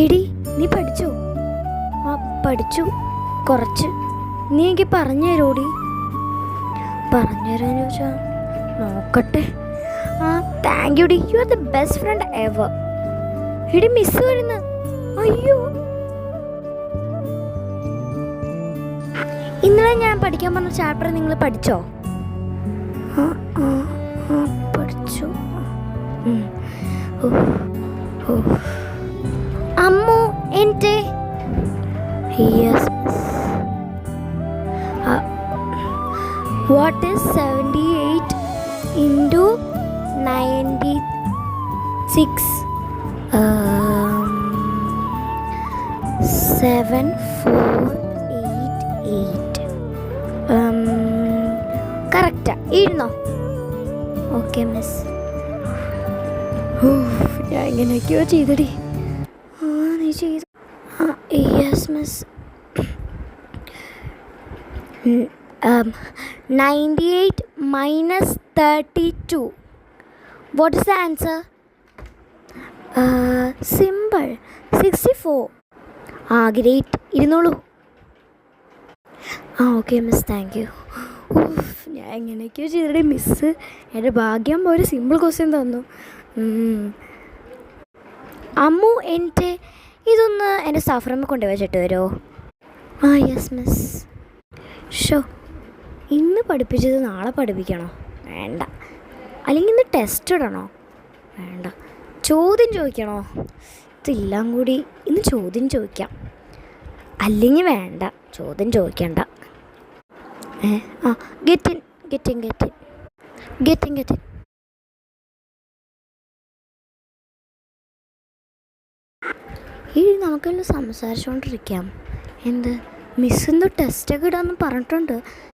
എടി നീ പഠിച്ചോ? ആ പഠിച്ചു കുറച്ച്. നീ എനിക്ക് പറഞ്ഞു തരോടി? പറഞ്ഞു തരാന്ന് ചോദിച്ചാ നോക്കട്ടെ. ആ thank you D, you are the best friend ever. എടി മിസ് വരുന്നു. അയ്യോ, ഇന്നലെ ഞാൻ പഠിക്കാൻ പറഞ്ഞ ചാപ്റ്റർ നിങ്ങൾ പഠിച്ചോ? പഠിച്ചു. അമ്മു എൻ്റെ യെസ്. What is 78 into 96? 7488. കറക്റ്റാ, എഴുന്നോ? Okay miss. ഞാൻ ഇങ്ങനെയൊക്കെയോ ചെയ്തടി. നീ ചെയ്തു? Yes miss. 98 minus 32. What is the answer? Simple. 64. Great. ഇരുന്നോളൂ. Okay miss, thank you. ഞാൻ എങ്ങനെയൊക്കെയോ ചെയ്തിട്ട് മിസ്സ് എൻ്റെ ഭാഗ്യം ഒരു സിമ്പിൾ ക്വസ്റ്റ്യൻ തന്നു. അമ്മു എൻ്റെ ഇതൊന്ന് എൻ്റെ സ്റ്റാഫ് റൂമിൽ കൊണ്ടുവച്ചിട്ട് വരുമോ? Yes miss. ഷോ, ഇന്ന് പഠിപ്പിച്ചത് നാളെ പഠിപ്പിക്കണോ? വേണ്ട. അല്ലെങ്കിൽ ഇന്ന് ടെസ്റ്റ് ഇടണോ? വേണ്ട. ചോദ്യം ചോദിക്കണോ? ഇതെല്ലാം കൂടി ഇന്ന് ചോദ്യം ചോദിക്കാം. അല്ലെങ്കിൽ വേണ്ട, ചോദ്യം ചോദിക്കണ്ട. Get in. ഈ നമുക്കെല്ലാം സംസാരിച്ചുകൊണ്ടിരിക്കാം. എന്ത് മിസ് എന്തോ ടെസ്റ്റൊക്കെ ഇടാമെന്ന് പറഞ്ഞിട്ടുണ്ട്.